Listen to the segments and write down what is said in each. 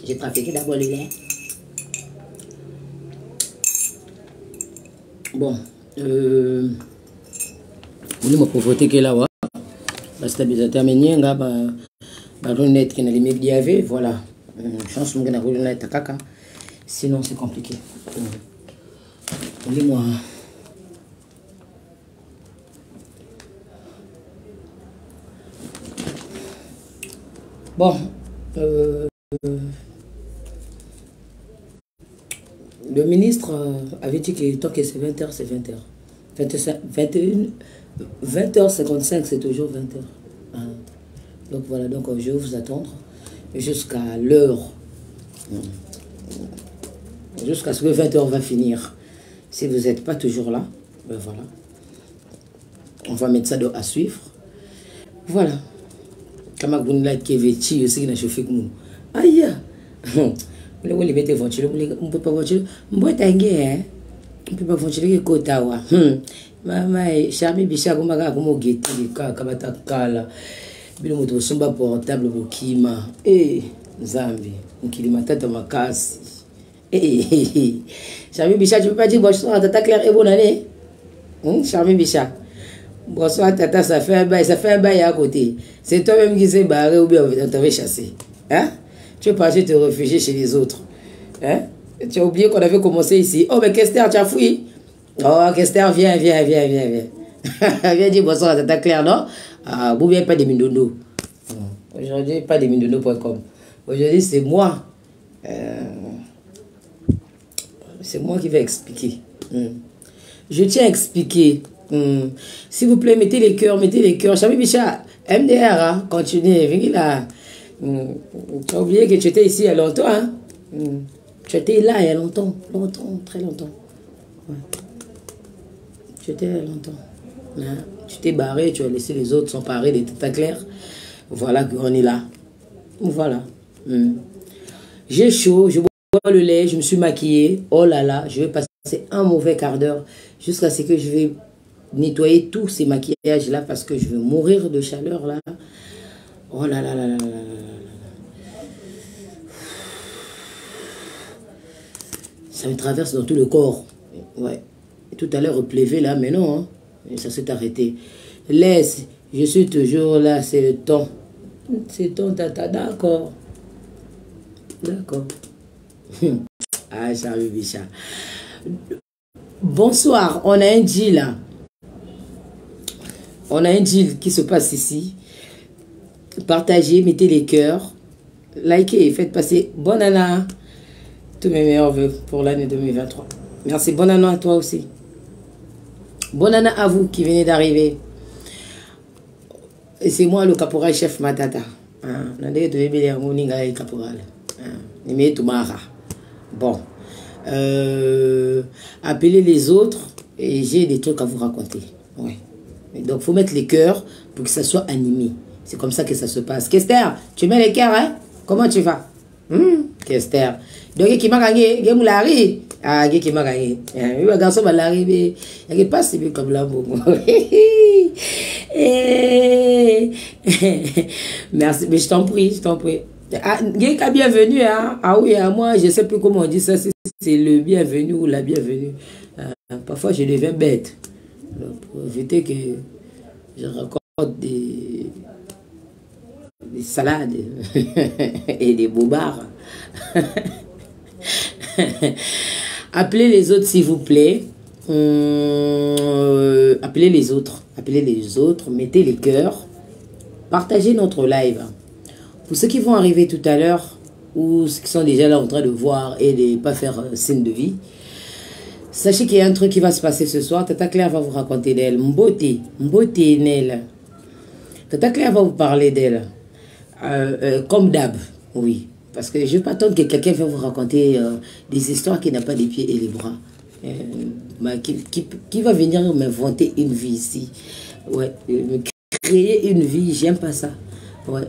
J'ai trafiqué d'abord le lait. Bon, vous me pauvreté que là, parce que vous avez terminé, net qui n'a les mecs d'IAV, voilà. Chance, mon gars, n'a caca. Sinon, c'est compliqué. Dis-moi. Bon, le ministre avait dit que tant que c'est 20h, c'est 20h. 20h55, c'est toujours 20h. Donc voilà, donc je vais vous attendre jusqu'à l'heure. Jusqu'à ce que 20h va finir. Si vous n'êtes pas toujours là, ben voilà. On va mettre ça à suivre. Voilà. Kamagounla qui est vêtu aussi qui n'a chauffé que nous. Aïe! On peut mettre ventilateur, on peut pas ventilateur. On peut pas ventilateur que Kotawa. Maman, Charmi Bichago Maga comme Géti, Kabata Kala. Bilo moto somba portable bokima. Zambi, Nkilimata Makasi. Charmi Bicha, tu peux pas dire bonsoir, tata Claire et bonne année. Charmi Bicha. Bonsoir tata, ça fait un bail à côté. C'est toi-même qui s'est barré ou bien on t'avait chassé. Hein? Tu es parti te réfugier chez les autres. Hein? Tu as oublié qu'on avait commencé ici. Oh, mais Kester, tu as fouillé? Oh, Kester, viens. Viens dire bonsoir à tata Claire, non? Ah, vous bien pas des mindondo. Aujourd'hui, pas des mindondo.com. Aujourd'hui, c'est moi. C'est moi qui vais expliquer. Je tiens à expliquer. S'il vous plaît, mettez les cœurs. Chami Bicha, MDR, hein? Continuez. Venez là. Tu as oublié que tu étais ici il y a longtemps, hein? Tu étais là il y a longtemps, très longtemps. Ouais. Tu étais là longtemps. Hein? Tu t'es barré, tu as laissé les autres s'emparer de Tata Claire. Voilà qu'on est là. Voilà. J'ai chaud, je bois le lait, je me suis maquillée. Oh là là, je vais passer un mauvais quart d'heure jusqu'à ce que je vais nettoyer tous ces maquillages là parce que je vais mourir de chaleur là. Oh là là là là là là. Ça me traverse dans tout le corps. Ouais. Et tout à l'heure, il pleuvait là, mais non. Hein. Et ça s'est arrêté. Laisse, je suis toujours là, c'est le temps. C'est ton tata, d'accord. D'accord. Ah, Charlie Bicha. Bonsoir, on a un deal là. On a un deal qui se passe ici. Partagez, mettez les cœurs. Likez, faites passer bonne année. Tous mes meilleurs vœux pour l'année 2023. Merci, bonne année à toi aussi. Bonne année à vous qui venez d'arriver. Et c'est moi le caporal chef Matata. Bon. Appelez les autres et j'ai des trucs à vous raconter. Ouais. Et donc, il faut mettre les cœurs pour que ça soit animé. C'est comme ça que ça se passe. Kester, tu mets les cœurs, hein? Comment tu vas? Kester. Donc, qui m'a gagné? Gemoulari. Ah, qui m'a gagné? Il va garçon va l'arriver. Il n'y a pas si bien comme là. Merci, mais je t'en prie. Ah, bienvenue, hein? Ah oui, à moi, je ne sais plus comment on dit ça. C'est le bienvenu ou la bienvenue. Parfois, je deviens bête. Donc, pour éviter que je raconte des salades et des bobards. Appelez les autres, s'il vous plaît. Appelez les autres. Mettez les cœurs. Partagez notre live. Pour ceux qui vont arriver tout à l'heure, ou ceux qui sont déjà là en train de voir et de ne pas faire signe de vie, sachez qu'il y a un truc qui va se passer ce soir. Tata Claire va vous raconter d'elle. Mbote Nel. Tata Claire va vous parler d'elle. Comme d'hab, oui. Parce que je ne vais pas attendre que quelqu'un vienne vous raconter des histoires qui n'ont pas les pieds et les bras. Qui va venir m'inventer une vie ici. Ouais, me créer une vie, j'aime pas ça. Ouais,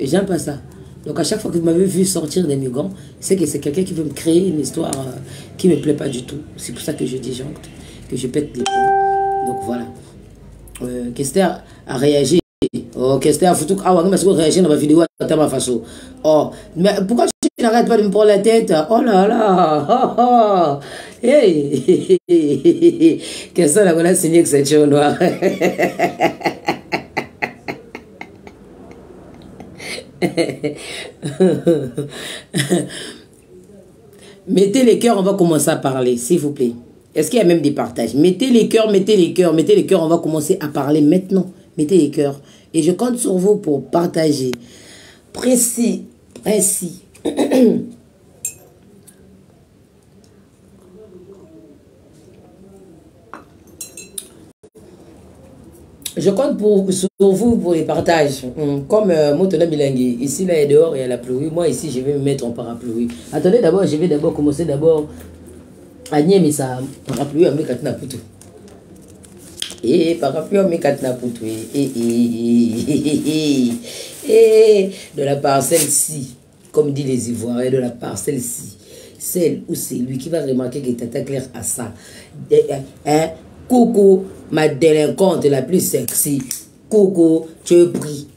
j'aime pas ça. Donc à chaque fois que vous m'avez vu sortir des mugants, c'est que c'est quelqu'un qui veut me créer une histoire qui ne me plaît pas du tout. C'est pour ça que je disjoncte, que je pète les plombs. Donc voilà. Kester a réagi. Oh, qu'est-ce que tu as foutu? Ah, ouais, mais c'est quoi réagir dans ma vidéo à ta façon? Oh, mais pourquoi tu n'arrêtes pas de me prendre la tête? Oh là là! Oh, oh. Hey! Qu'est-ce que la voilà signé que c'est chaud noir? Mettez les cœurs, on va commencer à parler, s'il vous plaît. Est-ce qu'il y a même des partages? Mettez les cœurs, mettez les cœurs, mettez les cœurs, on va commencer à parler maintenant. Mettez les cœurs. Et je compte sur vous pour partager. Précis, précis. Je compte sur vous pour les partages. Comme Motona Bilangui. Ici, là, il est dehors, il y a la pluie. Moi, ici, je vais me mettre en parapluie. Attendez, d'abord, je vais d'abord commencer d'abord à nier, mais ça, parapluie, à me katna poutou. Parapluie, à me katna poutou. De la parcelle-ci, comme disent les Ivoiriens, de la parcelle-ci, celle ou c'est lui qui va remarquer que Tata Claire a ça. Coucou, ma délinquante la plus sexy. Coucou, je prie.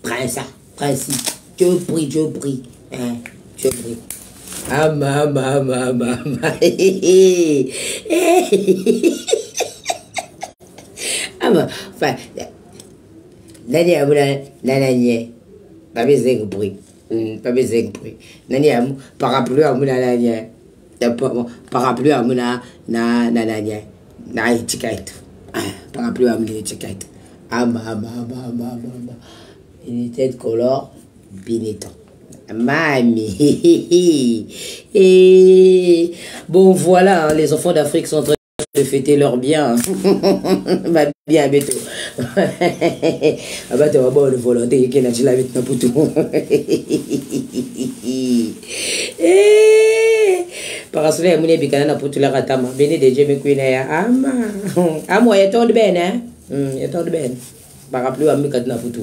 Prends ça, prends ci. Je prie, je prie. Je prie. Ah, maman. Ah, ma. Enfin, Nani Amouna, Nananye. Pas besoin de bruit. Pas besoin de bruit. Nani Amouna, parapluie Amouna, Nananye. Parapluie Amouna, Nananye. Na itikait. Parapluie Amouna, itikait. Ah, maman. Il était de color biniton. Mamie. Bon, voilà, les enfants d'Afrique sont en train de fêter leur bien. Bah, bien, bientôt. Ah, bah, tu vas voir le volonté qui n'a pas la pour tout. Parasole ya mune bikana na putula katama. Bene de Dieu me kuina ama. Amo ya tonde ben, hein? Ya tonde ben. Parapluie ami katna putu.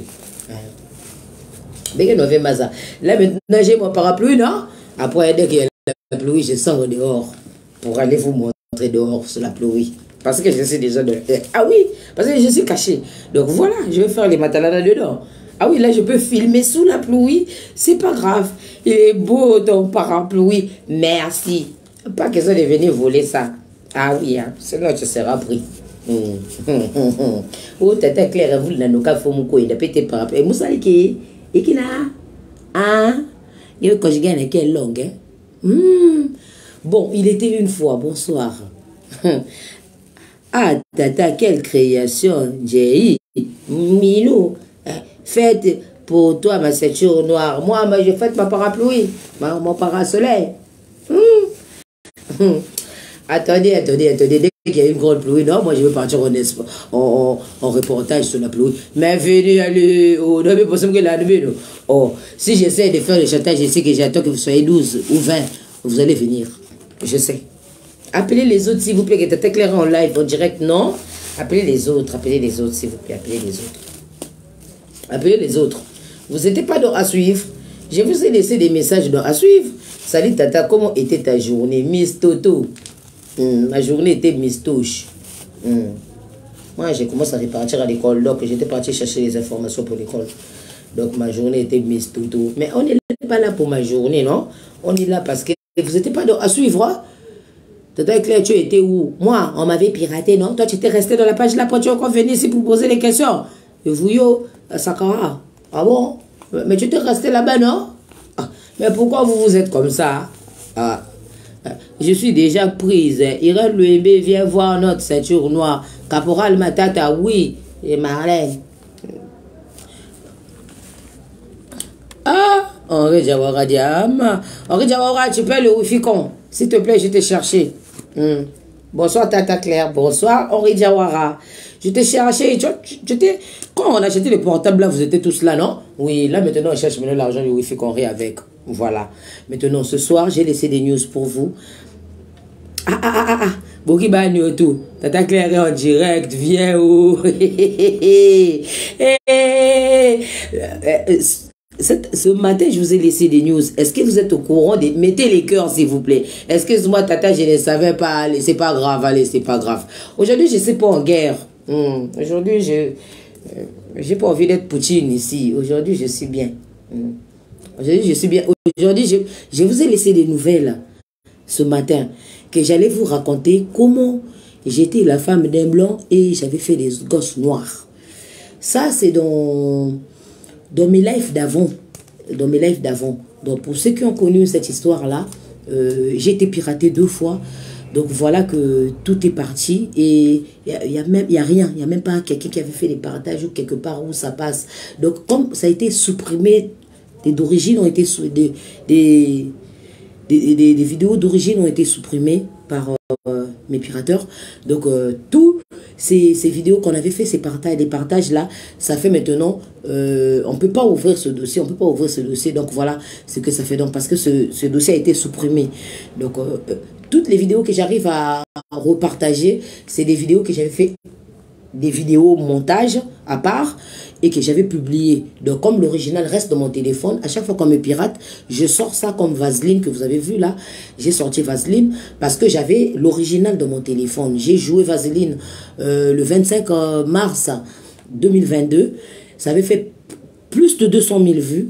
Bege no ve maza. Là maintenant j'ai mon parapluie, non? Après dès qu'il y a la pluie, je sors dehors pour aller vous montrer dehors sur la pluie. Parce que je suis déjà de... Ah oui, parce que je suis caché. Donc voilà, je vais faire les mataladas dedans. Ah oui, là je peux filmer sous la pluie. C'est pas grave. Il est beau ton parapluie. Merci. Pas question de venir voler ça. Ah oui, hein. Sinon tu seras pris. Oh, Tata Claire, vous n'avez pas fait mon coup. Il a pété parapluie. Et Moussa, et qui n'a? Ah, il y a un conjugué qui est long. Bon, il était une fois. Bonsoir. Ah, Tata, quelle création, j'ai eu. Milou, faites pour toi ma ceinture noire. Moi, je fête ma parapluie, mon parasoleil. Attendez. Dès qu'il y a une grande pluie, non, moi je veux partir en reportage sur la pluie. Mais venez aller au non, possible que la nuit. Oh, si j'essaie de faire le chantage, je sais que j'attends que vous soyez 12 ou 20. Vous allez venir. Je sais. Appelez les autres, s'il vous plaît, qui étaient éclairés en live, en direct, non. Appelez les autres, s'il vous plaît, appelez les autres. Appelez les autres. Vous n'étiez pas dans à suivre. Je vous ai laissé des messages dans à suivre. Salut Tata, comment était ta journée? Miss Toto. Ma journée était Miss Touche. Moi, j'ai commencé à repartir à l'école, donc j'étais parti chercher les informations pour l'école. Donc ma journée était Miss Toto. Mais on n'est pas là pour ma journée, non? On est là parce que vous n'étiez pas dans à suivre, hein? Tata Claire, tu étais où? Moi, on m'avait piraté, non? Toi, tu étais resté dans la page là, après tu es encore venu ici pour poser des questions. Et vous, yo, Sakara. Ah bon? Mais tu étais resté là-bas, non? Ah, mais pourquoi vous êtes comme ça? Ah, je suis déjà prise. Irène Louembe vient voir notre ceinture noire. Caporal Matata, oui. Et Marlène. Ah, Henri Diawara Diama. Henri Diawara, tu peux le wifi-con. S'il te plaît, je t'ai cherché. Bonsoir Tata Claire, bonsoir Henri Diawara. Je t'ai cherché, quand on a acheté les portables là, vous étiez tous là, non? Oui, là maintenant on cherche maintenant l'argent du wifi qu'on rit avec. Voilà. Maintenant ce soir, j'ai laissé des news pour vous. Boki Bagno tout. Tata Claire est en direct, viens où? Ce matin, je vous ai laissé des news. Est-ce que vous êtes au courant? Mettez les cœurs, s'il vous plaît. Excuse-moi, Tata, je ne savais pas. Allez, c'est pas grave, allez, c'est pas grave. Aujourd'hui, je ne suis pas en guerre. Aujourd'hui, J'ai pas envie d'être Poutine ici. Aujourd'hui, je suis bien. Aujourd'hui, je suis bien. Aujourd'hui, je vous ai laissé des nouvelles ce matin que j'allais vous raconter comment j'étais la femme d'un blanc et j'avais fait des gosses noirs. Ça, c'est dans mes lives d'avant. Dans mes lives d'avant. Donc, pour ceux qui ont connu cette histoire-là, j'ai été piratée 2 fois. Donc, voilà que tout est parti. Et il n'y a rien. Il n'y a même pas quelqu'un qui avait fait des partages ou quelque part où ça passe. Donc, comme ça a été supprimé, d'origine ont été des vidéos d'origine ont été supprimées par mes pirateurs. Donc, tous ces vidéos qu'on avait fait, des partages là, ça fait maintenant, on ne peut pas ouvrir ce dossier, Donc, voilà ce que ça fait. Donc, parce que ce dossier a été supprimé. Donc, toutes les vidéos que j'arrive à repartager, c'est des vidéos que j'avais fait, des vidéos montage à part et que j'avais publié. Donc, comme l'original reste dans mon téléphone, à chaque fois qu'on me pirate, je sors ça comme Vaseline que vous avez vu là. J'ai sorti Vaseline parce que j'avais l'original dans mon téléphone. J'ai joué Vaseline le 25 mars 2022. Ça avait fait plus de 200 000 vues.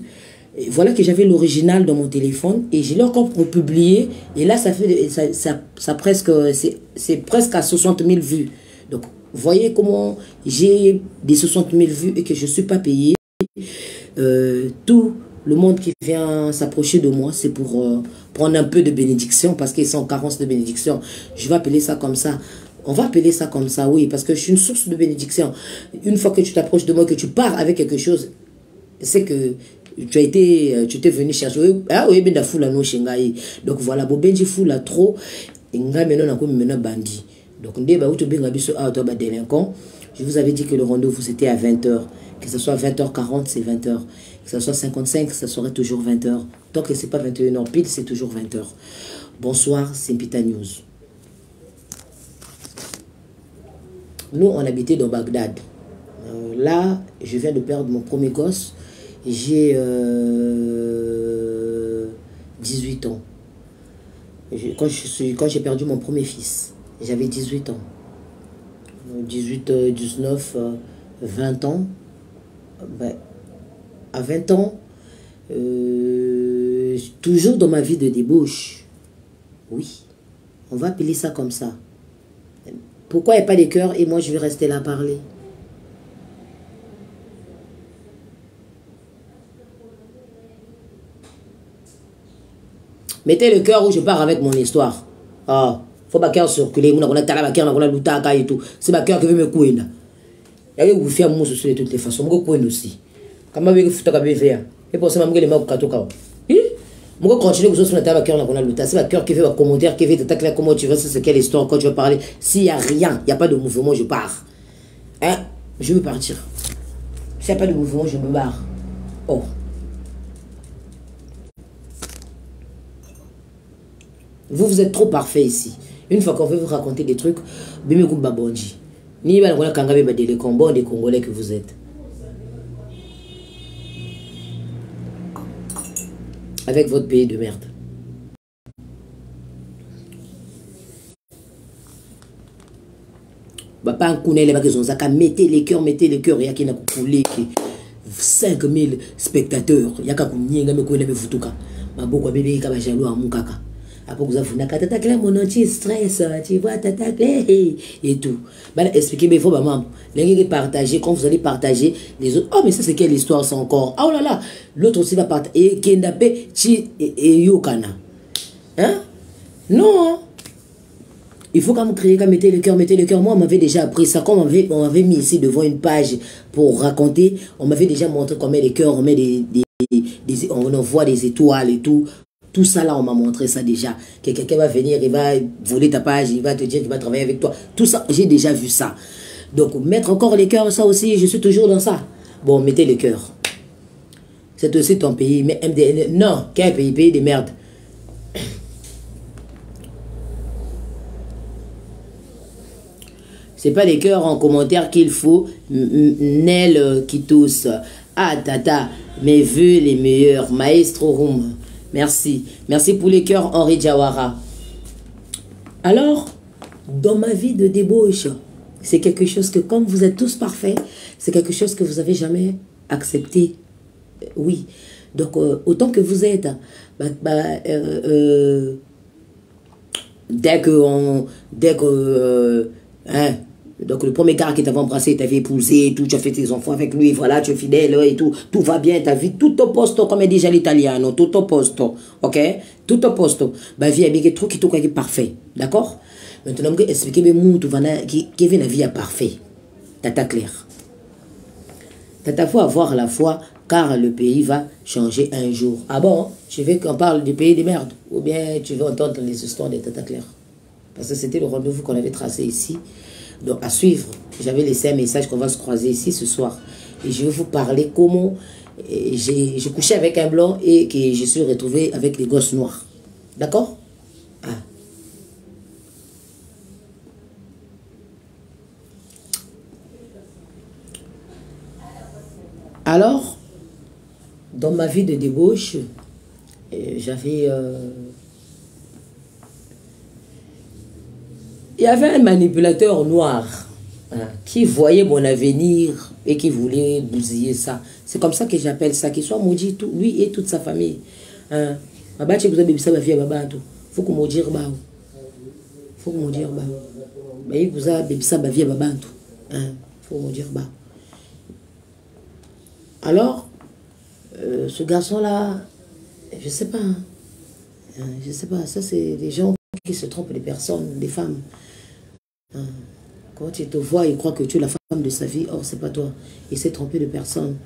Et voilà que j'avais l'original dans mon téléphone et je l'ai encore publié. Et là, ça fait c'est presque à 60 000 vues. Donc, voyez comment j'ai des 60 000 vues et que je ne suis pas payé. Tout le monde qui vient s'approcher de moi, c'est pour prendre un peu de bénédiction parce qu'ils sont en carence de bénédiction. Je vais appeler ça comme ça. On va appeler ça comme ça, oui, parce que je suis une source de bénédiction. Une fois que tu t'approches de moi, que tu pars avec quelque chose, c'est que tu t'es venu chercher. Ah oui, ben da foula no shingai. Donc voilà, bo benji foula trop. Nga meno na ko meno bandi. Donc, délinquant. Je vous avais dit que le rendez-vous c'était à 20h. Que ce soit 20h40, c'est 20h. Que ce soit 55, ça serait toujours 20h. Tant que ce n'est pas 21h pile, c'est toujours 20h. Bonsoir, c'est Pita News. Nous, on habitait dans Bagdad. Là, je viens de perdre mon premier gosse. J'ai 18 ans. Quand j'ai perdu mon premier fils, j'avais 18 ans. 18, 19, 20 ans. Ben, à 20 ans, toujours dans ma vie de débauche. Oui, on va appeler ça comme ça. Pourquoi il n'y a pas de cœur et moi je vais rester là à parler? Mettez le cœur où je pars avec mon histoire. Ah, faut pas cœur circuler. On a talaba cœur, on a l'utaka et tout. C'est ma cœur qui veut me couiller là. Il y a vous faire mon sur de toutes les façons. Moi couiller aussi. Comment vous faites ka faire? Et pour ça même les mains katoka. Moi continuer vous sur la talaba cœur, on a l'utaka. C'est ma cœur qui fait un commentaire, qui fait t'attaquer comment tu veux, c'est quelle histoire quand tu vas parler. S'il y a rien, il y a pas de mouvement, je pars. Hein? Je veux partir. S'il n'y a pas de mouvement, je me barre. Oh. Vous êtes trop parfait ici. Une fois qu'on veut vous raconter des trucs, ni des Congolais que vous êtes. Avec votre pays de merde. Papa un connaît les baguettes, mettez les cœurs, il y a qui n'a coulé 5000 spectateurs. Il y a qui n'a pas coulé, ma beaucoup bébé qui a jaloux à mon caca. Après vous avez t'attaquer mon anti-stress, tu vois, t'attaquer et tout. Expliquez, mais il faut maman. Les partager, quand vous allez partager, les autres. Oh, mais ça, c'est quelle histoire, ça encore? Oh là là, l'autre aussi va partager. Et Kendape, Chi et Yokana. Hein? Non. Il faut quand même créer, quand mettez le cœur. Moi, on m'avait déjà appris ça. Quand on m'avait mis ici devant une page pour raconter, on m'avait déjà montré qu'on met les cœurs, on met on envoie des étoiles et tout. Tout ça là, on m'a montré ça déjà. Que quelqu'un va venir, il va voler ta page, il va te dire qu'il va travailler avec toi. Tout ça, j'ai déjà vu ça. Donc, mettre encore les cœurs, ça aussi, je suis toujours dans ça. Bon, mettez les cœurs. C'est aussi ton pays. Mais MDN, non, quel pays de merde. C'est pas les cœurs en commentaire qu'il faut. Nel qui tousse. Ah, tata, mes vœux les meilleurs. Maestro Room. Merci. Merci pour les cœurs, Henri Diawara. Alors, dans ma vie de débauche, C'est quelque chose que, comme vous êtes tous parfaits, c'est quelque chose que vous n'avez jamais accepté. Oui. Donc, autant que vous êtes, dès que hein, donc le premier gars qui t'avait embrassé, t'avait épousé, tout, tu as fait tes enfants avec lui, voilà, tu es fidèle et tout va bien, ta vie, tout au posto, comme dit l'italiano, tout au posto, ok? Tout au posto. Bah, vie est trop qui est parfait, d'accord? Maintenant, je vais expliquer qui vient la vie à parfait. Tata clair. Tata faut avoir la foi, car le pays va changer un jour. Ah bon? Tu veux qu'on parle du pays des merdes? Ou bien tu veux entendre les histoires de Tata clair? Parce que c'était le rendez-vous qu'on avait tracé ici. Donc, à suivre, j'avais laissé un message qu'on va se croiser ici ce soir. Et je vais vous parler comment j'ai couché avec un blanc et que je suis retrouvé avec des gosses noirs. D'accord? Ah. Alors, dans ma vie de débauche, j'avais... il y avait un manipulateur noir qui voyait mon avenir et qui voulait bousiller ça. C'est comme ça que j'appelle ça, qu'il soit maudit, tout, lui et toute sa famille. Baba, tu as besoin de ça, ma fille, baba, tout. Faut qu'on maudire, bah. Faut qu'on maudire, bah. Mais il vous a bébé ça, ma vie, baba, tout. Faut maudire, bah. Alors, ce garçon-là, je sais pas. Je sais pas, ça c'est des gens qui se trompent des personnes, des femmes. Quand il te voit, il croit que tu es la femme de sa vie. Or, c'est pas toi. Il s'est trompé de personne.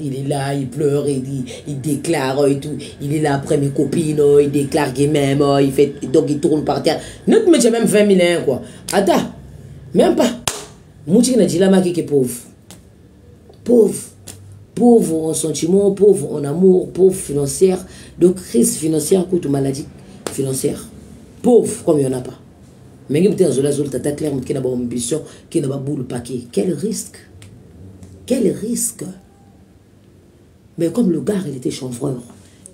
Il est là, il pleure, il déclare et tout. Il est là après mes copines, il déclare qu'il m'aime, il fait, donc il tourne par terre. Notre métier même 20 000 quoi. Attends, même pas. Mouti n'a dit là, qui est pauvre. Pauvre. Pauvre en sentiment, pauvre en amour, pauvre financière. Donc, crise financière, coûte maladie financière. Pauvre, comme il n'y en a pas. Mais il y a des tata clair qui n'a pas ambition, qui n'a pas boule paquet. Quel risque? Quel risque? Mais comme le gars, il était chanvreur,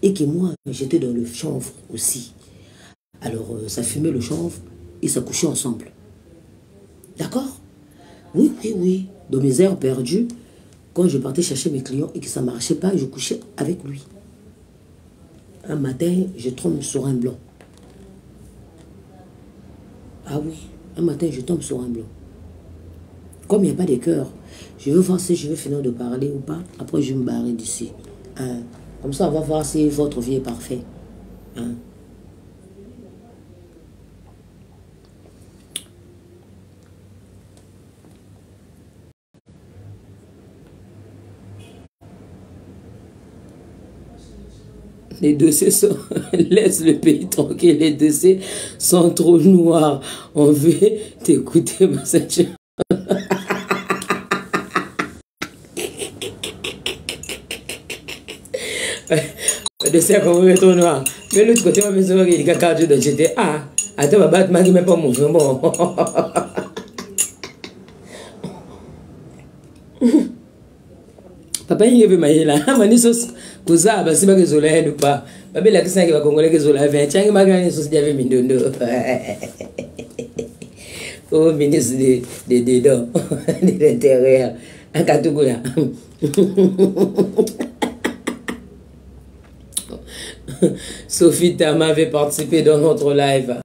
et que moi, j'étais dans le chanvre aussi. Alors, ça fumait le chanvre, et ça couchait ensemble. D'accord? Oui, oui, oui. Dans mes heures perdues, quand je partais chercher mes clients et que ça ne marchait pas, je couchais avec lui. Un matin, je tombe sur un blanc. Ah oui, un matin, je tombe sur un blanc. Comme il n'y a pas de cœur, je veux voir si je vais finir de parler ou pas. Après, je vais me barrer d'ici. Comme ça, on va voir si votre vie est parfaite. Les dossiers sont... Laisse le pays tranquille. Les dossiers sont trop noirs. On veut t'écouter, ma sœur. Le dossier est trop noir. Mais l'autre côté, ma maison, il y a un cadre de j'étais. Ah, attends, ma batte, ma gueule, même pas mon frère. Bon. Papa, il veut mailler là. Mani sos kuza basi ba kezola ya pas. Babe la kisa ke ba kongole kezola 20. Tiangi magani sos diave mindondo. Oh, ministre de dedans, de l'intérieur. Un Katougoula. Sophie Tama avait participé dans notre live.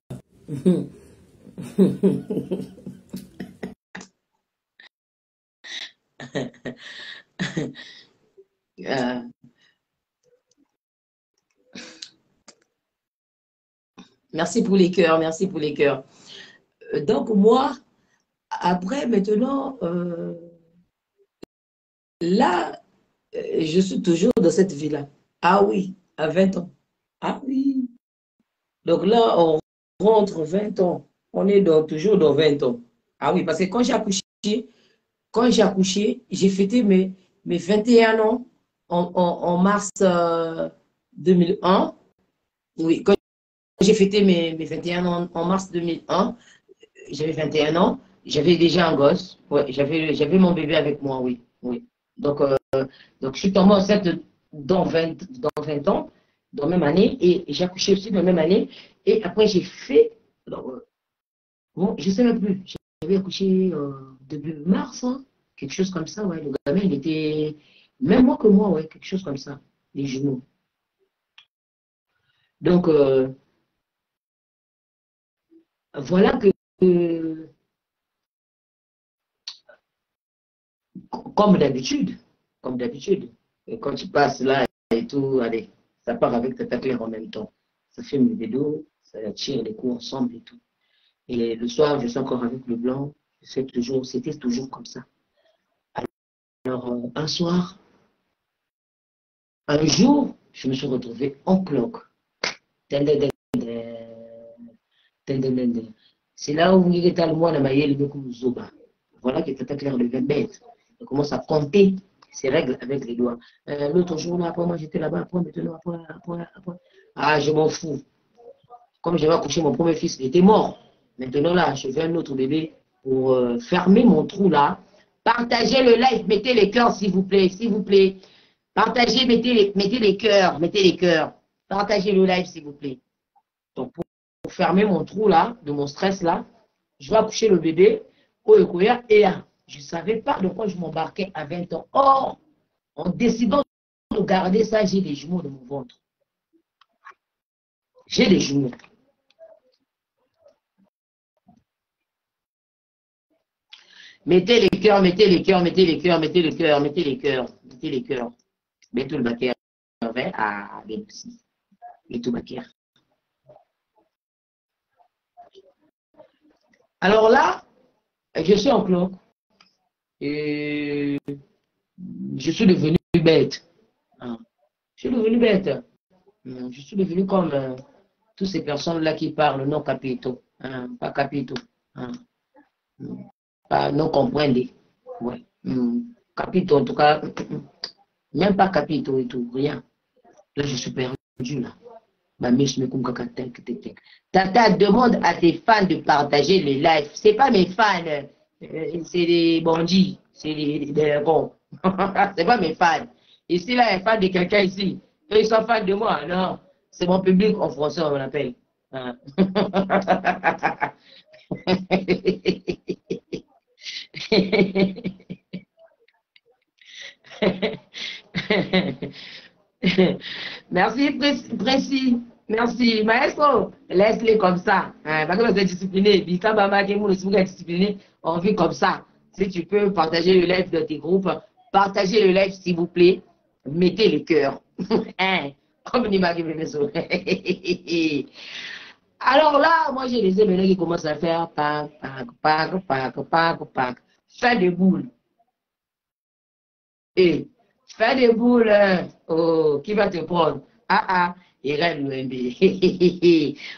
Merci pour les cœurs, merci pour les cœurs. Donc moi, après maintenant, là, je suis toujours dans cette vie-là. Ah oui, à 20 ans. Ah oui. Donc là, on rentre 20 ans. On est toujours dans 20 ans. Ah oui, parce que quand j'ai accouché, j'ai fêté mes 21 ans en mars 2001. Oui, quand j'ai fêté mes 21 ans en mars 2001, j'avais 21 ans, j'avais déjà un gosse. Ouais, j'avais mon bébé avec moi, oui. Oui. Donc, je suis tombée enceinte dans 20 ans, dans la même année, et j'ai accouché aussi dans la même année. Et après, j'ai fait. Alors, bon, je ne sais même plus. J'avais accouché. début mars, hein, quelque chose comme ça, ouais. Le gamin, il était même moins que moi, ouais, quelque chose comme ça, les jumeaux. Donc, voilà que, comme d'habitude, quand tu passes là et tout, allez, ça part avec ta claire en même temps. Ça filme les vidéos, ça tire les coups ensemble et tout. Et le soir, je suis encore avec le blanc, c'était toujours comme ça. Alors, un soir, un jour, je me suis retrouvé en cloque. C'est là où il est allé, moi, la maille, le zoba. Voilà que Tata Claire devient bête. Elle commence à compter ses règles avec les doigts. L'autre jour, là, après, moi, j'étais là-bas, après, maintenant, après. Ah, je m'en fous. Comme j'avais accouché mon premier fils, il était mort. Maintenant, là, je fais un autre bébé pour fermer mon trou, là. Partagez le live, mettez les cœurs, s'il vous plaît, s'il vous plaît. Partagez, mettez les cœurs, mettez les cœurs. Partagez le live, s'il vous plaît. Donc, pour fermer mon trou là, de mon stress là, je vais accoucher le bébé, et je ne savais pas de quoi je m'embarquais à 20 ans. Or, en décidant de garder ça, j'ai des jumeaux dans mon ventre. J'ai des jumeaux. Mettez les cœurs, mettez les cœurs, mettez les cœurs, mettez les cœurs, mettez les cœurs, mettez les cœurs. Mettez le baquet à bien aussi. Mettez le baquet. Alors là, je suis en cloque. Et je suis devenu bête. Je suis devenu bête. Je suis devenu comme toutes ces personnes-là qui parlent non capito. Pas capito. Pas non comprendre. Ouais. Capito, en tout cas, même pas capito et tout, rien. Là, je suis perdu, là. Tata, demande à tes fans de partager les lives. C'est pas mes fans, c'est des bandits, c'est des bons. C'est pas mes fans. Ici, là, il y a fan de quelqu'un ici. Ils sont fans de moi. Non, c'est mon public en français, on l'appelle. Merci, précis. Merci. Maestro, laisse-les comme ça. Parce que vous êtes discipliné. Discipliné, on vit comme ça. Si tu peux partager le live de tes groupes, partagez le live, s'il vous plaît. Mettez les cœurs. Comme Nimaki Venezuela. Alors là, moi, j'ai les éménés qui commencent à faire pac. Fais des boules. Et fais des boules. Oh, qui va te prendre? Irène Wembe.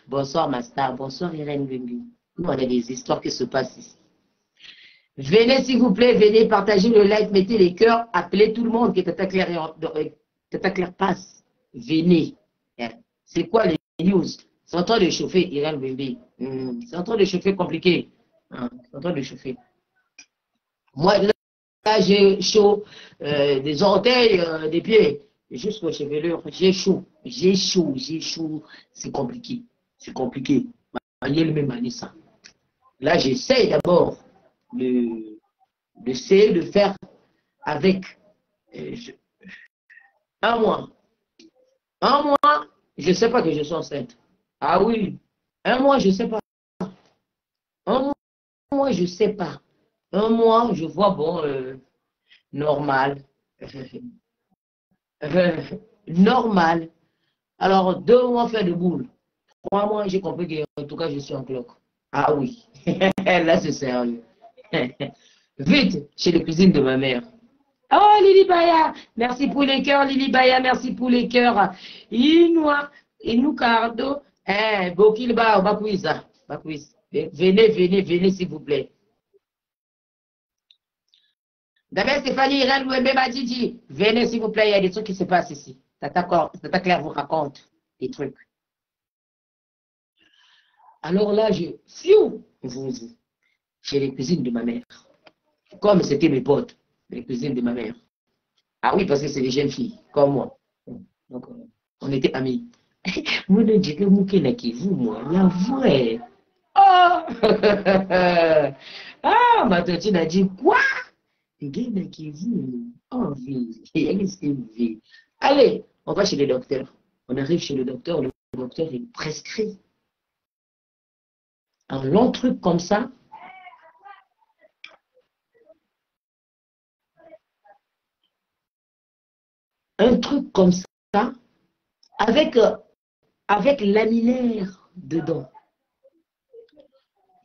Bonsoir, Master. Bonsoir, Irène Wembe. Nous, on a des histoires qui se passent ici. Venez, s'il vous plaît, venez partager le like, mettez les cœurs, appelez tout le monde que Tata Claire passe. Venez. C'est quoi les news? C'est en train de chauffer, Irène Wembe. C'est en train de chauffer compliqué. C'est en train de chauffer. Moi, là, j'ai chaud des orteils, des pieds, jusqu'aux chevelures. J'ai chaud. C'est compliqué. C'est compliqué. Là, j'essaie d'abord d'essayer de faire avec un mois. Un mois, je ne sais pas que je suis enceinte. Ah oui. Un mois, je ne sais pas. Un mois, je ne sais pas. Un mois, je vois, bon, normal. Normal. Alors, 2 mois, faire de boule. 3 mois, j'ai compris qu'en tout cas, je suis en cloque. Ah oui. Là, c'est sérieux. Vite, chez les cuisines de ma mère. Oh, Lili Baya, merci pour les cœurs, Lili Baya, merci pour les cœurs. Inou Cardo, Bokilba, Bakouiza. Venez, s'il vous plaît. D'abord, Stéphanie, Irène, Wembe, Badidi, venez, s'il vous plaît, il y a des trucs qui se passent ici. Tata Claire vous raconte des trucs. Alors là, chez les cuisines de ma mère. Comme c'était mes potes, les cuisines de ma mère. Ah oui, parce que c'est des jeunes filles, comme moi. Donc, on était amis. Moi, je dis que vous, moi, la vraie. Oh Ah, ma tontine a dit, quoi? Gagné qui vous en vie. Allez, on va chez le docteur. On arrive chez le docteur il prescrit un long truc comme ça. Un truc comme ça, avec laminaire dedans.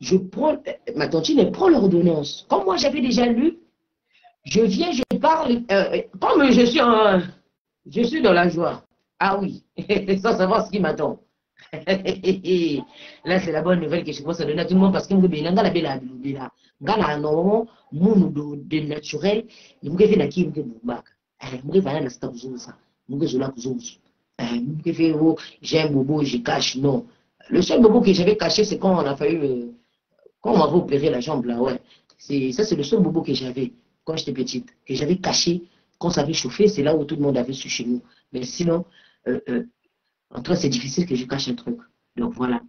Je prends, ma tontine, elle prend l'ordonnance. Comme moi, j'avais déjà lu, je viens, je parle, comme je suis dans la joie. Ah oui, sans savoir ce qui m'attend. Là, c'est la bonne nouvelle que je commence à donner à tout le monde parce que je suis dans la belle de naturel, je suis dans qui j'ai un bobo, je cache, non. Le seul bobo que j'avais caché, c'est quand on a fallu, quand on m'avait opéré la jambe, là, ouais. Ça, c'est le seul bobo que j'avais quand j'étais petite, que j'avais caché. Quand ça avait chauffé, c'est là où tout le monde avait su chez nous. Mais sinon, en tout cas, c'est difficile que je cache un truc. Donc voilà.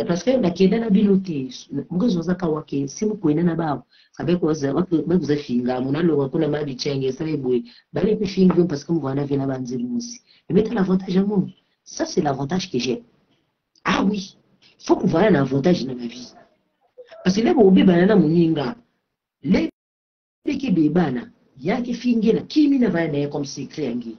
Parce que la keda na bilote, mgozo zaka wake, simu kwena na bao. Sabe ko za baguza finga, munalo kuna mabi chenge, sabe boy. Bale pe finga parce que mwana vient na banzeli aussi. Mais t'as l'avantage à moi. Ça c'est l'avantage que j'ai. Ah oui. Faut qu'on voit un avantage dans ma vie. Parce que là bo beba na muninga. Les qui bebana, yake finga na kimi na va na comme secret yangi.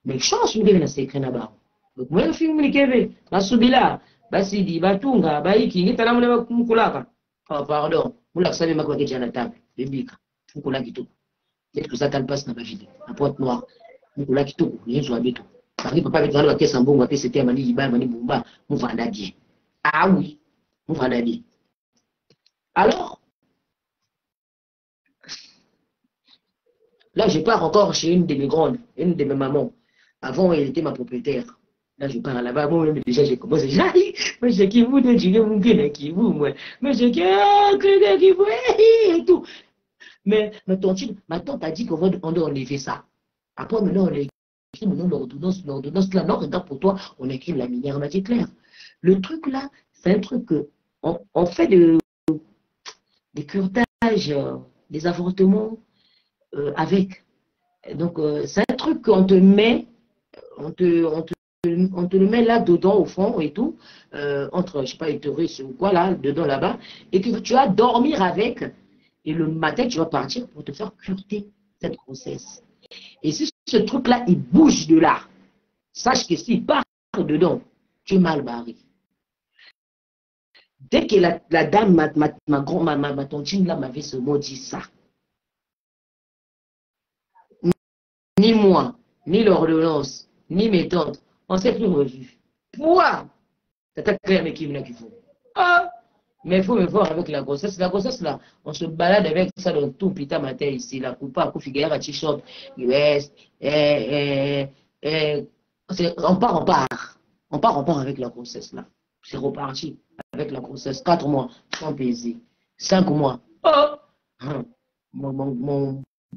Mais chance mugebe na secret na bao. Donc moi finga ni kebe, na subila. Basi di batunga baiki ngitala mule mukulaka. Oh pardon, mula sabe makwa ke jana table, bebika. Mukula kitu. Peut-être que ça t'en passe dans ma vie. La porte noire. Mukula kitu, yezo abeto. Bari papa betalo ba kesa mbongo pe c'était mani iba mani bumba, muvanda die. Ah oui, muvanda die. Alors là je pars encore chez une de mes grandes, une de mes mamans. Avant elle était ma propriétaire. Là, je pars là-bas, moi-même déjà, j'ai commencé, moi, j'ai qui vous de dire, mon gars, qui vous, moi, mais j'ai qui vous, et tout. Mais ma tante a dit qu'on doit enlever ça. Après, maintenant, on a écrit mon nom, l'ordonnance, là, non, regarde pour toi, on a écrit la minière, on a dit clair. Le truc là, c'est un truc que, on fait des curetages, des avortements avec. Donc, c'est un truc qu'on te met, on te le met là dedans au fond et tout, entre, je sais pas, utérus ou quoi là, dedans là-bas, et que tu vas dormir avec, et le matin tu vas partir pour te faire cureter cette grossesse. Et si ce truc-là, il bouge de là, sache que s'il part dedans, tu es mal barré. Dès que la dame, ma tontine là m'avait ce mot dit ça, ni moi, ni l'ordonnance, ni mes tantes, on ne s'est plus revus. Pourquoi? C'est clair, mais qui vient qu'il faut. Ah, mais il faut me voir avec la grossesse. La grossesse, là, on se balade avec ça dans tout putain matin ici. La coupa, à Koufiguera, t-shirt, US, on part. On part avec la grossesse, là. C'est reparti avec la grossesse. 4 mois, sans baiser. 5 mois. Oh!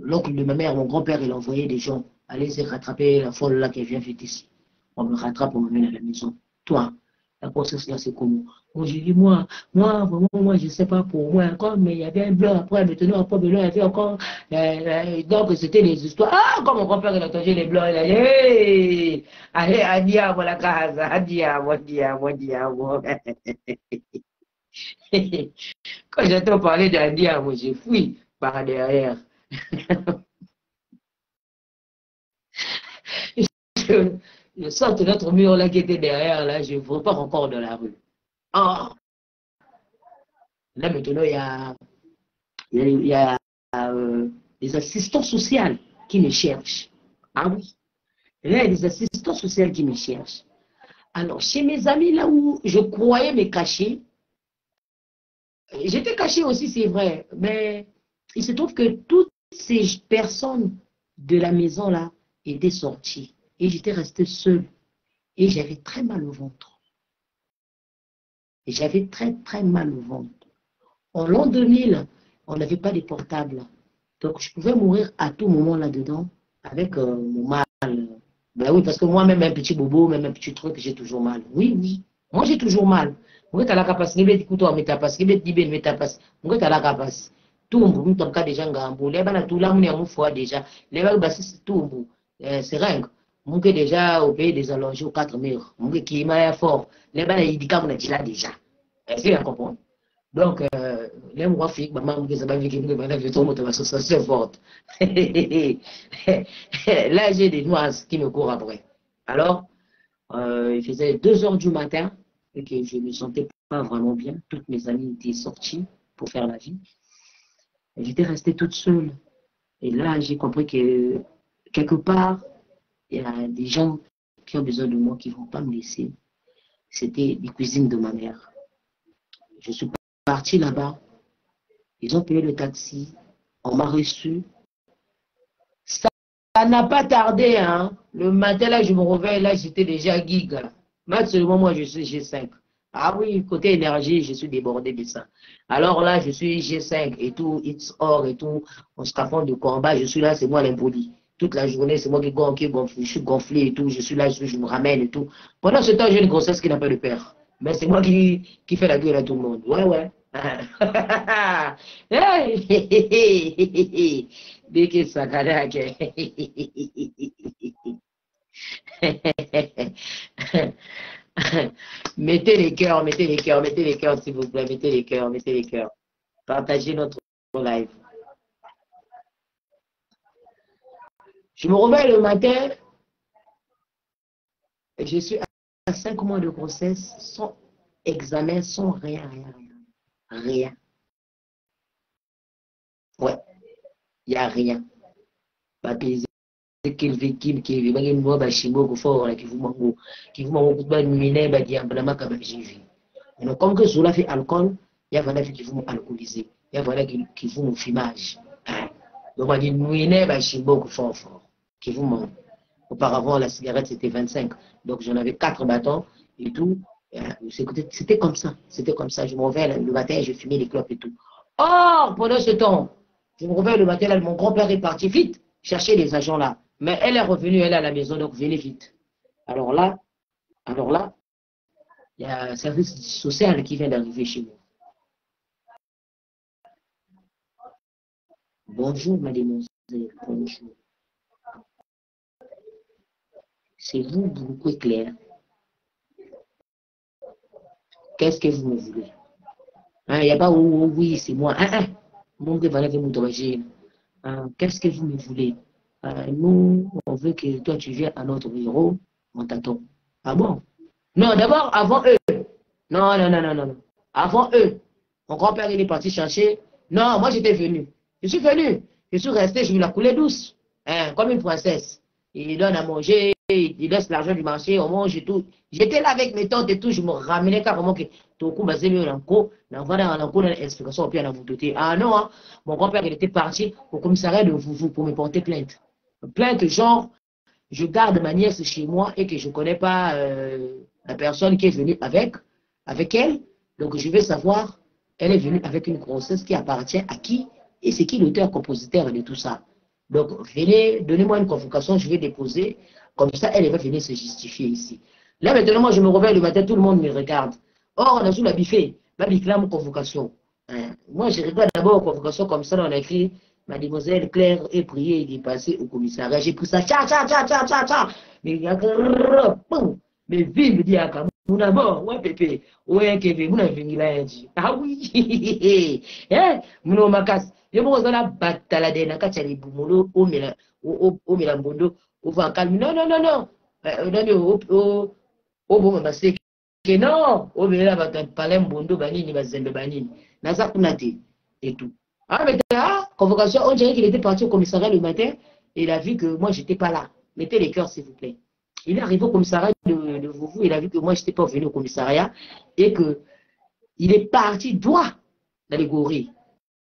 L'oncle de ma mère, mon grand-père, il envoyait des gens. Allez se rattraper la folle là qui vient vite ici. On me rattrape, on me mène à la maison. Toi, la grossesse là, c'est comment? Moi, j'ai dit, moi, vraiment, je ne sais pas pour moi encore, mais il y avait un blanc après, maintenant, après, il y avait encore. Donc, c'était les histoires. Ah, comme mon grand-père, il a entendu les blancs, il a dit, hey, allez, andiamo la casa, andiamo. Quand j'entends parler d'andiamo, j'ai fui par derrière. Je sens que notre mur là qui était derrière, là, je repars encore dans la rue. Ah, là maintenant, il y a des assistants sociaux qui me cherchent. Ah oui, là, il y a des assistants sociaux qui me cherchent. Alors, chez mes amis, là où je croyais me cacher, j'étais caché aussi, c'est vrai, mais il se trouve que toutes ces personnes de la maison là étaient sorties. Et j'étais restée seule. Et j'avais très mal au ventre. Et j'avais très mal au ventre. En l'an 2000, on n'avait pas de portables. Donc je pouvais mourir à tout moment là-dedans avec mon mal. Ben oui, parce que moi, même un petit bobo, même un petit truc, j'ai toujours mal. Oui. Moi, j'ai toujours mal. Vous avez la capacité de couteau à métapas, qui est de métapas. Vous avez la capacité. Tout le monde, comme déjà Gambo, les balles tout là, on est en fois déjà. Les balles basses, tout c'est rien. Vous avez déjà au pays des allongés aux 4 murs. Vous avez qui est fort. Les balles, il dit qu'on a déjà. Est-ce que vous comprenez? Donc, les mois filles, maman, vous avez vu que vous avez trop de association forte. Là, j'ai des nuances qui me courent après. Alors, il faisait 2 heures du matin et que je ne me sentais pas vraiment bien. Toutes mes amies étaient sorties pour faire la vie. J'étais restée toute seule. Et là, j'ai compris que quelque part, il y a des gens qui ont besoin de moi qui ne vont pas me laisser. C'était les cuisines de ma mère. Je suis partie là-bas. Ils ont payé le taxi. On m'a reçu. Ça n'a pas tardé. Hein. Le matin, là, je me réveille. Là, j'étais déjà giga. Actuellement, moi, je suis G5. Ah oui, côté énergie, je suis débordé de ça. Alors là, je suis G5 et tout, It's Or et tout, on se scaphandre de combat, je suis là, c'est moi l'impoli. Toute la journée, c'est moi qui gonfle, je suis gonflé et tout, je suis là, je me ramène et tout. Pendant ce temps, j'ai une grossesse qui n'a pas de père. Mais c'est moi qui fais la gueule à tout le monde. Ouais, ouais. Dès que ça mettez les cœurs, mettez les cœurs, mettez les cœurs, s'il vous plaît, mettez les cœurs, mettez les cœurs. Partagez notre live. Je me réveille le matin et je suis à 5 mois de grossesse, sans examen, sans rien, rien, rien. Rien. Ouais, il n'y a rien. Pas baiser, qu'il véhicule, qu'il va y avoir un chimbo qui fort, qui vous manque, qui vous manque, qui vous mine, bah, diablement, comme j'ai vu. Donc, comme que cela fait alcool, il y a voilà qui vous alcoolisé, il y a voilà qui vous fumage. Donc, on dit, mine, bah, chimbo qui fort, fort, qui vous manque. Auparavant, la cigarette, c'était 25. Donc, j'en avais 4 bâtons et tout. C'était comme ça. C'était comme ça. Je me réveille le matin, je fumais les clopes et tout. Or, pendant ce temps, je me réveille le matin, là, mon grand-père est parti vite chercher les agents là. Mais elle est revenue, elle est à la maison, donc venez vite. Alors là, il y a un service social qui vient d'arriver chez nous. Bonjour, mademoiselle. Bonjour. C'est vous, beaucoup clair. Qu'est-ce que vous me voulez? Il n'y a pas oui, c'est moi. Qu'est-ce que vous me voulez? Nous, on veut que toi, tu viennes à notre bureau, on t'attend. Ah bon? Non, d'abord, avant eux. Non, non, non, non, non. Avant eux. Mon grand-père, il est parti chercher. Non, moi, j'étais venu. Je suis venu. Je suis resté, je lui la coulé douce. Comme une princesse. Il donne à manger, il laisse l'argent du marché, on mange et tout. J'étais là avec mes tantes et tout, je me ramenais carrément que tout coup, basé mieux dans l'explication, puis vous doter. Ah non, hein, mon grand-père, il était parti au commissariat de vous pour me porter plainte. Plainte, genre, je garde ma nièce chez moi et que je ne connais pas la personne qui est venue avec elle. Donc, je vais savoir, elle est venue avec une grossesse qui appartient à qui et c'est qui l'auteur-compositeur de tout ça. Donc, venez, donnez-moi une convocation, je vais déposer. Comme ça, elle va venir se justifier ici. Là, maintenant, moi, je me réveille le matin, tout le monde me regarde. Or, on a sous la biffée, ma biclame convocation. Moi, je regarde d'abord convocation comme ça, on a écrit Mademoiselle Claire est priée et est passée au commissariat. J'ai pris ça, tcha, tcha, tcha, tcha, tcha, tcha. Mais il y a que, mais vive, dit à mon d'abord, ouais, pépé, ouais, Kevin, mon avis, là, dit. Ah oui, mon macasse. Je me retrouve la bataille na kati ya libumulo o melambondo o va calme non non non non nani o bo maseke non o mela ba pale mbondo banini bazembe banini naza kuna te et tout. Ah mais convocation, on dirait qu'il était parti au commissariat le matin et il a vu que moi j'étais pas là. Mettez les cœurs s'il vous plaît. Il est arrivé au commissariat de Vouvou, il a vu que moi j'étais pas venu au commissariat et que il est parti droit dans les gorilles.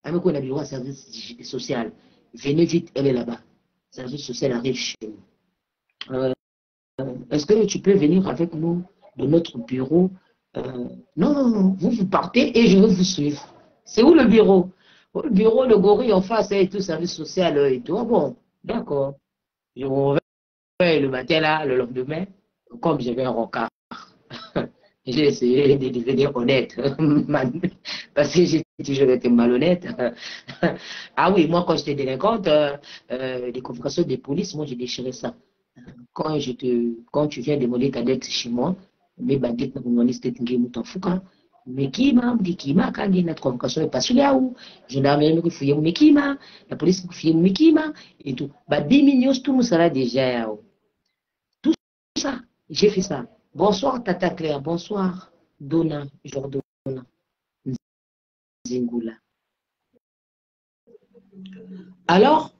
Avec quoi on a besoin de service social. Venez vite, elle est là-bas. Service social arrive chez nous. Est-ce que tu peux venir avec nous de notre bureau? Non, non, non, vous partez et je vais vous suivre. C'est où le bureau? Le bureau de Gorille en face et tout, service social et tout. Ah bon, d'accord. Je me réveille le matin là, le lendemain, comme j'avais un rencard. J'ai essayé de devenir honnête, parce que j'ai toujours été malhonnête. Ah oui, moi, quand j'étais délinquante, les convocations de police, moi, j'ai déchiré ça. Quand tu viens demander ta dette chez moi, mes bandits na kungoniste tingi mutafuka, mekima, mdikima, kandi na convocation est passée là où, gendarmerie me fouiller mekima, la police me fouiller mekima, et tout. Bah, 10 millions, tout ça là déjà, tout ça, j'ai fait ça. Bonsoir, Tata Claire. Bonsoir, Donna, Jordona, Zingula. Alors,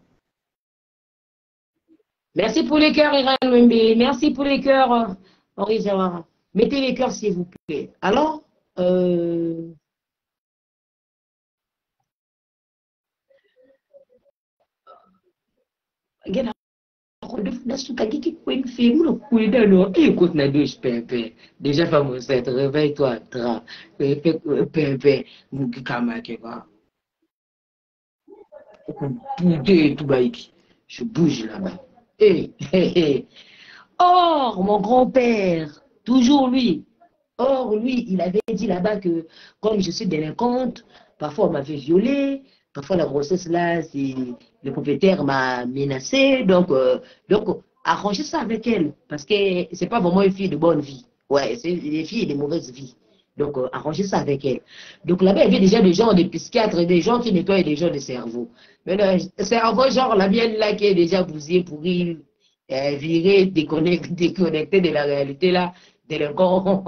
merci pour les cœurs, Iran Wembe. Merci pour les cœurs, Henri Zawara. Mettez les cœurs, s'il vous plaît. Alors, écoute, Nadouche, Pépé. Déjà, fameux, réveille-toi, tra. Pépé, je bouge là-bas. Or, mon grand-père, toujours lui. Or, lui, il avait dit là-bas que comme je suis délinquante, parfois on m'avait violée, parfois la grossesse là, le propriétaire m'a menacé. Donc, arrangez ça avec elle, parce que c'est pas vraiment une fille de bonne vie. Ouais, c'est une fille de mauvaise vie. Donc, arrangez ça avec elle. Donc là-bas, il y avait déjà des gens, des psychiatres, des gens qui nettoient des gens de cerveau. Mais le cerveau, genre la mienne là, qui est déjà bousillée, pourrie, virée, déconnectée de la réalité là, délinquant.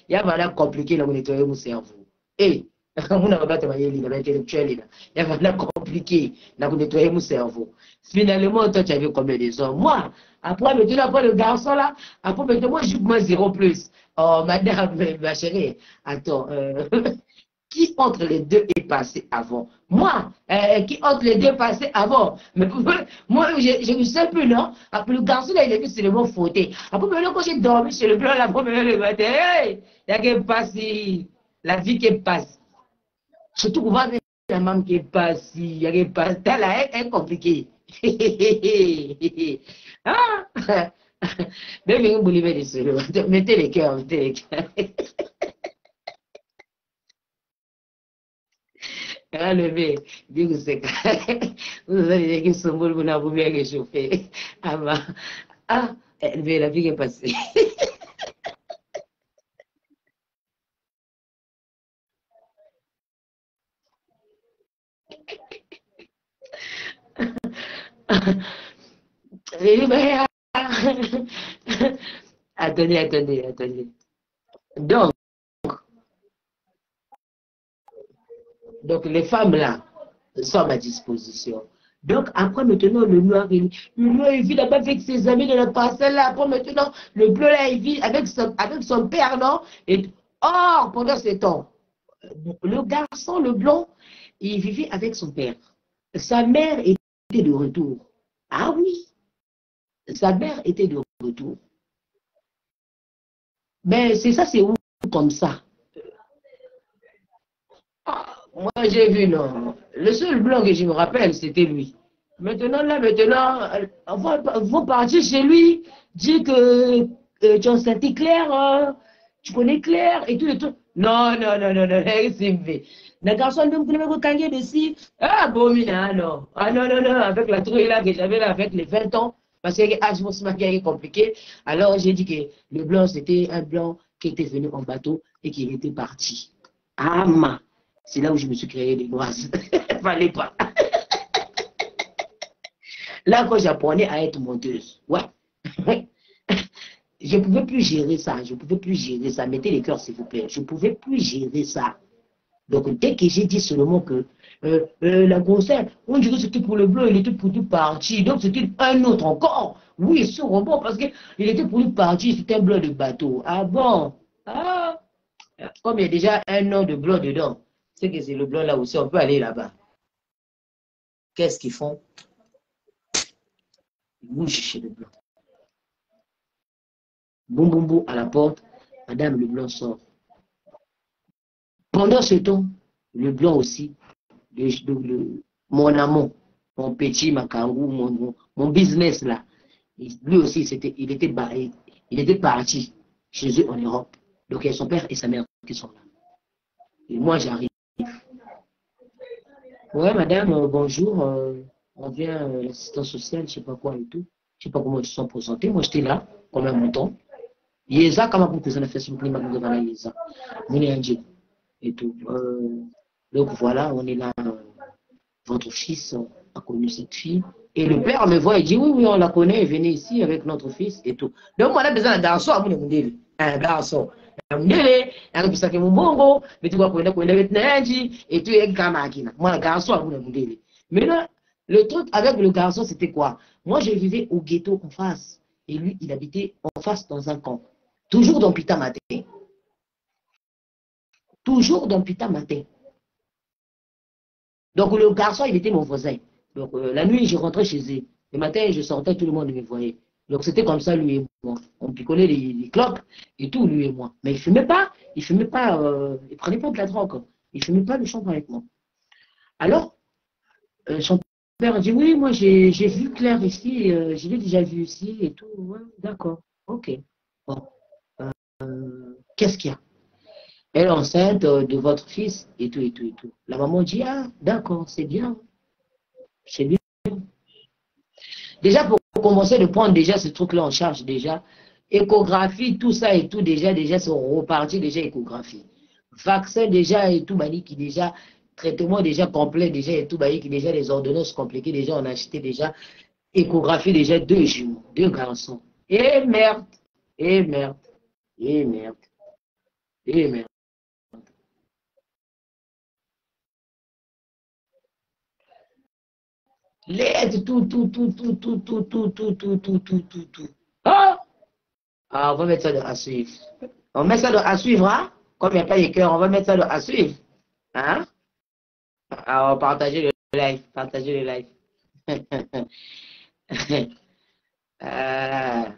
Il y a vraiment compliqué là, pour nettoyer mon cerveau. Et, on a pas intellectuel là. Il y a vraiment compliqué là, pour nettoyer mon cerveau. Finalement, toi, tu avais combien de ans? Moi, après, maintenant, après le garçon là, après, maintenant, moi, je joue moins 0 plus. Oh, madame, ma chérie, attends, qui entre les deux est passé avant? Moi, qui entre les deux est passé avant? Mais moi, je ne sais plus, non? Après, le garçon, là, il est venu seulement fauté. Après, maintenant, quand j'ai dormi chez le blanc, la première le matin, hey, il y a qui passe, la vie qui passe. Surtout qu'on va avec la maman qui passe, il y a qui passe. Là, est compliqué. Ah! Mettez les cœurs, mettez les cœurs. Levé, dis que c'est vous avez dit que son boule, vous n'avez bien réchauffé. Ah, levé, la vie est passée. Attendez. Donc, les femmes là sont à ma disposition. Donc, après, maintenant, le noir, il vit là-bas avec ses amis de la parcelle là. Après, maintenant, le bleu là, il vit avec son père, non? Et, or, pendant ce temps, le garçon, le blond, il vivait avec son père. Sa mère était de retour. Ah oui, sa mère était de retour. Mais c'est ça, c'est où comme ça? Ah, moi, j'ai vu, non. Le seul blanc que je me rappelle, c'était lui. Maintenant, vont partir chez lui, dire que tu as senti Claire, tu connais Claire et tout et tout. Non, c'est vrai. Le garçon ne me connaît dessus. Ah, bon, non. Ah, non, avec la trouille là que j'avais là, avec les 20 ans, parce que je me suis maquillé compliqué. Alors, j'ai dit que le blanc, c'était un blanc qui était venu en bateau et qui était parti. Ah, c'est là où je me suis créé des noises. Fallait pas. Là, quand j'apprenais à être monteuse, ouais. Je ne pouvais plus gérer ça. Mettez les cœurs, s'il vous plaît. Je ne pouvais plus gérer ça. Donc, dès que j'ai dit seulement que la grossesse, on dirait que c'était pour le blanc, il était pour tout partir. Donc, c'était un autre encore. Oui, ce robot, parce qu'il était pour tout partir, c'était un blanc de bateau. Ah bon? Ah, comme il y a déjà un nom de blanc dedans, c'est que c'est le blanc là aussi, on peut aller là-bas. Qu'est-ce qu'ils font? Ils bougent chez le blanc. Boum, boum, boum, à la porte, madame, le blanc sort. Pendant ce temps, le blanc aussi, mon amant, mon petit Makangou, mon business là, lui aussi, il était parti chez eux en Europe. Donc il y a son père et sa mère qui sont là. Et moi, j'arrive. Ouais, madame, bonjour. On vient, l'assistance sociale, je sais pas quoi et tout. Je sais pas comment ils se sont présentés. Moi, j'étais là, comme un mouton. Yeza, comment vous pouvez faire ce climat de la Yeza? Mon Dieu. Et tout. Donc voilà, on est là. Votre fils a connu cette fille. Et le père me voit et dit, oui, oui, on la connaît, venez ici avec notre fils et tout. Donc, moi, on a besoin d'un garçon à mon modèle. Un garçon. Un modèle, un garçon qui est mon bongo, mais tu vois qu'on est et tu es gamakina. Moi, un garçon à mon modèle. Mais là, le truc avec le garçon, c'était quoi? Moi, je vivais au ghetto en face. Et lui, il habitait en face dans un camp. Toujours dans Pita Matin. Toujours dans Pita Matin. Donc, le garçon, il était mon voisin. Donc, la nuit, je rentrais chez eux. Le matin, je sortais, tout le monde me voyait. Donc, c'était comme ça, lui et moi. On picolait les clopes et tout, lui et moi. Mais il ne fumait pas, il prenait pas de la drogue. Il ne fumait pas le chanvre avec moi. Alors, son père dit, oui, moi, j'ai vu Claire ici, je l'ai déjà vu ici et tout. Ouais, d'accord, ok. Bon, qu'est-ce qu'il y a? Elle est enceinte de votre fils et tout, et tout, et tout. La maman dit, ah, d'accord, c'est bien. C'est bien. Déjà, pour commencer de prendre déjà ce truc-là en charge, déjà, échographie, tout ça et tout, déjà, c'est reparti, déjà, échographie. Vaccin, déjà, et tout, bani, qui déjà, traitement déjà complet, déjà, et tout, bani, qui déjà, les ordonnances compliquées, déjà, on a acheté déjà, échographie, déjà, 2 jumeaux, 2 garçons. Et merde, et merde, et merde, et merde. L'aide, tout. Ah! Ah, on va mettre ça à suivre. On met ça à suivre, hein? Comme il n'y a pas de cœur, on va mettre ça à suivre. Hein? Alors, partagez le live. Partagez le live. Ah,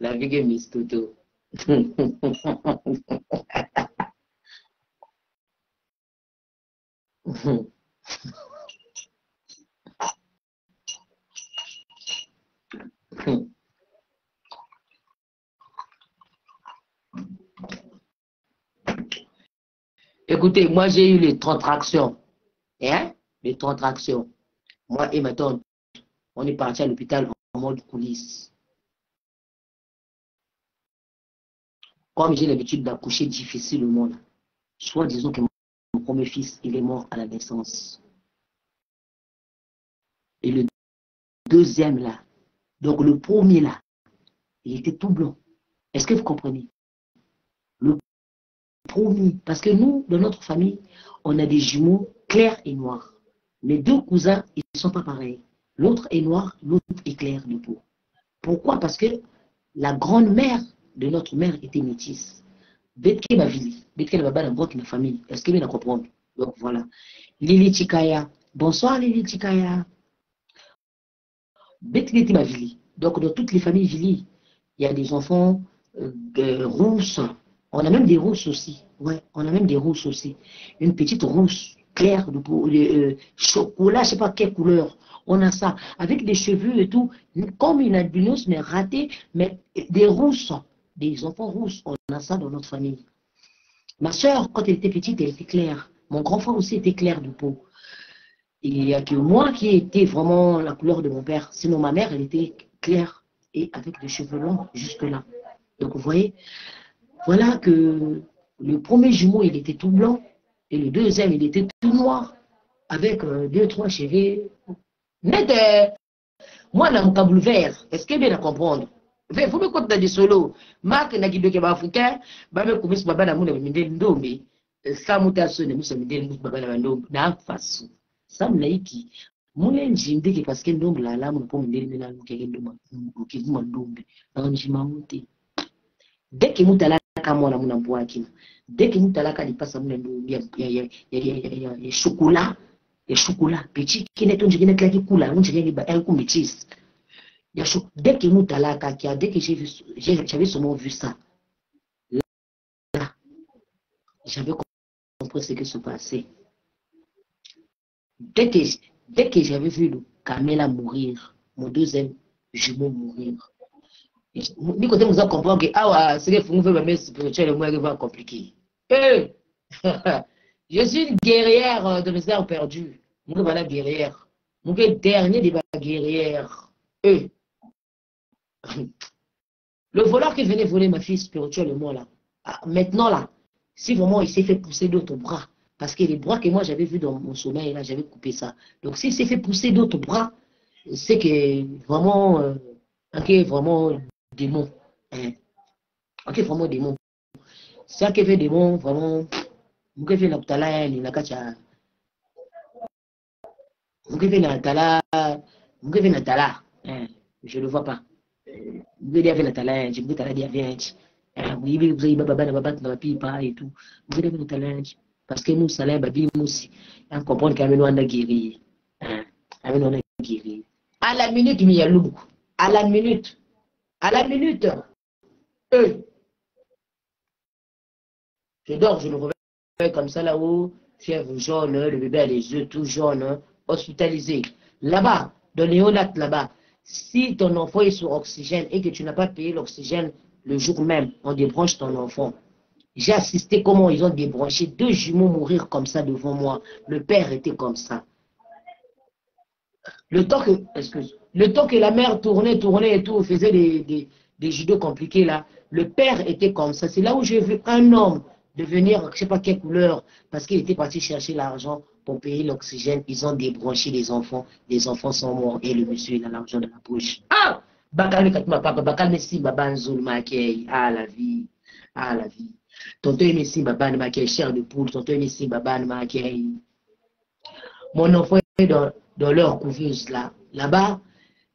la vie est Miss Toto. Écoutez, moi j'ai eu les contractions. Hein? Les contractions. Moi et ma tante, on est parti à l'hôpital en mode coulisse. Comme j'ai l'habitude d'accoucher difficilement, soit disons que mon premier fils, il est mort à la naissance. Et le deuxième là, donc le premier là, il était tout blanc. Est-ce que vous comprenez? Le premier, parce que nous, dans notre famille, on a des jumeaux clairs et noirs. Mes 2 cousins, ils ne sont pas pareils. L'autre est noir, l'autre est clair de peau. Pourquoi? Parce que la grande-mère de notre mère était métisse. Betke ma vie, Betke la baba dans ma famille. Est-ce que vous la comprenez? Donc voilà. Lili Chikaya. Bonsoir Lili Chikaya. Betke était ma vie. Donc dans toutes les familles Vili, il y a des enfants rousses. On a même des rousses aussi. Ouais, on a même des rousses aussi. Une petite rousse claire de peau, chocolat, je ne sais pas quelle couleur. On a ça avec des cheveux et tout, comme une albinos mais ratée, mais des rousses, des enfants rousses. On a ça dans notre famille. Ma soeur, quand elle était petite, elle était claire. Mon grand frère aussi était clair de peau. Et il n'y a que moi qui était vraiment la couleur de mon père. Sinon, ma mère, elle était claire et avec des cheveux longs jusque-là. Donc, vous voyez, voilà que le premier jumeau, il était tout blanc. Et le deuxième, il était tout noir. Avec 2, 3 cheveux. Net, moi, dans mon câble vert, est-ce que bien à comprendre? Il faut me compter des solos. Marc, n'a guidé que africain, bah, me commence baba na muna minde ndombe. Ça muta so ne musa minde ndombe baba na ndombe na fasu. Ça me laiki. Mune njinde ke parce que ndombe la la mun po minde na mukeke ndombe. Ukiki ndombe. Na njima muti. Dès que mutala kama na muna mpo akina. Dès que mutala ka lipasa muna ndombe ya chocolat. Et chocolat, petit, qui n'est pas qui coule, on dirait qu'il y a un coup métis. Dès que nous dès que j'avais seulement vu ça, là, j'avais compris ce qui se passait. Dès que j'avais vu le Camela mourir, mon deuxième jumeau mourir, Du côté, vous comprenez que ah, c'est que vous faites mes spirituels, moi, qui va compliquer. Eh, je suis une guerrière de mes heures perdues. Moi, voilà, guerrière. Moi, dernier débat guerrière. Eh, le voleur qui venait voler ma fille spirituelle et moi, là, ah, maintenant, là, si vraiment il s'est fait pousser d'autres bras, parce que les bras que moi j'avais vus dans mon sommeil, là, j'avais coupé ça. Donc, s'il s'est fait pousser d'autres bras, c'est que vraiment, ok, vraiment démon. Hein, ok, vraiment démon. C'est qui fait démon, vraiment, vous qui fait la ptala, il n'a qu'à tcha. Vous qui fait la tala, vous qui fait la tala. Je ne le vois pas. Vous avez la tala, je vous ai dit, viens. Oui, vous avez baba, baba, baba, pipa et tout. Vous avez la tala. Parce que nous, ça l'a babi, nous aussi. On comprend qu'à nous, on a guéri. À nous, on a guéri. À la minute, il y a loup. À la minute. À la minute. Je dors, je me réveille comme ça là-haut, fièvre jaune, le bébé a les yeux tout jaunes, hospitalisé. Là-bas, dans les néonates là-bas, si ton enfant est sous oxygène et que tu n'as pas payé l'oxygène le jour même, on débranche ton enfant. J'ai assisté comment ils ont débranché 2 jumeaux mourir comme ça devant moi. Le père était comme ça. Le temps que la mère tournait et tout, faisait des judos compliqués là, le père était comme ça. C'est là où j'ai vu un homme devenir, je ne sais pas quelle couleur, parce qu'il était parti chercher l'argent pour payer l'oxygène. Ils ont débranché les enfants sont morts et le monsieur il a l'argent dans la poche. Ah! Bakal Messi Babanzoul Makei. Ah la vie. Ah la vie. Tonton Messi Baban Makei, chair de poule, tonton Messi Baban Makei. Mon enfant est dans leur couveuse là. Là-bas,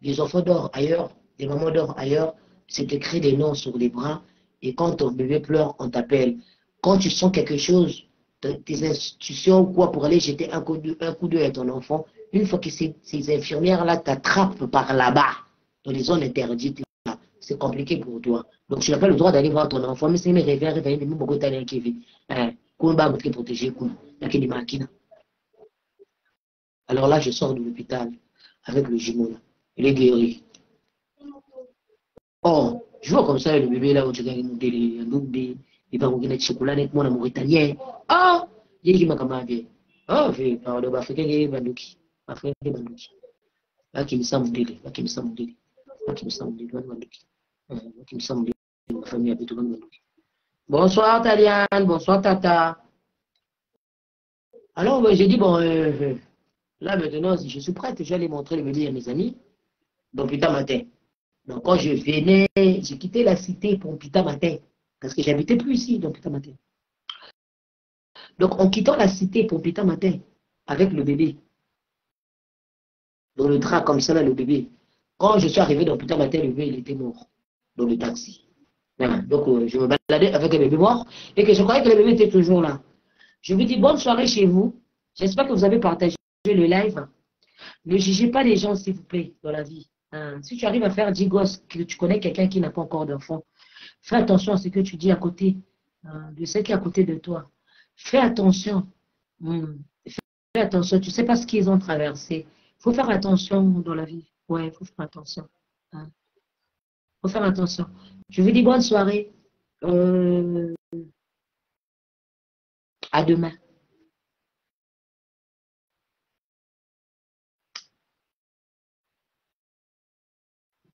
les enfants dorment ailleurs, les mamans dorment ailleurs, c'est écrit des noms sur les bras. Et quand ton bébé pleure, on t'appelle. Quand tu sens quelque chose, tes institutions ou quoi pour aller jeter un coup d'œil à ton enfant, une fois que ces infirmières-là t'attrapent par là-bas, dans les zones interdites, là, c'est compliqué pour toi. Donc tu n'as pas le droit d'aller voir ton enfant, mais c'est mes rêves, mais beaucoup d'aller qui vit. Kumba, vous protéger, il y a des machines. Alors là, je sors de l'hôpital avec le jumeau là. Il est guéri. Oh, je vois comme ça le bébé là où tu gagnes des noubés, il va regarder le chocolat avec moi, mauritanien. Ah, il dit que m'a bien. Ah, fait par le Africain qui est bandouki. Africain qui est bandouki. Là qui me semble délai, là qui me semble délai, là qui me semble délai, bandouki. Là qui me semble délai, ma famille habite au bandouki. Bonsoir Taliane, bonsoir Tata. Alors j'ai dit bon, là maintenant si je suis prête, je vais aller montrer le bébé à mes amis. Donc putain matin. Donc, quand je venais, j'ai quitté la cité pour Pita Matin, parce que j'habitais plus ici, donc Pita Matin. Donc, en quittant la cité pour Pita Matin, avec le bébé, dans le train comme ça, là, le bébé, quand je suis arrivé dans Pita Matin, le bébé, il était mort, dans le taxi. Voilà. Donc, je me baladais avec le bébé mort, et que je croyais que le bébé était toujours là. Je vous dis bonne soirée chez vous. J'espère que vous avez partagé le live. Ne jugez pas les gens, s'il vous plaît, dans la vie. Si tu arrives à faire 10 gosses, que tu connais quelqu'un qui n'a pas encore d'enfant, fais attention à ce que tu dis à côté de ce qui est à côté de toi. Fais attention. Fais attention. Tu ne sais pas ce qu'ils ont traversé. Il faut faire attention dans la vie. Ouais, il faut faire attention. Il faut faire attention. Je vous dis bonne soirée. À demain.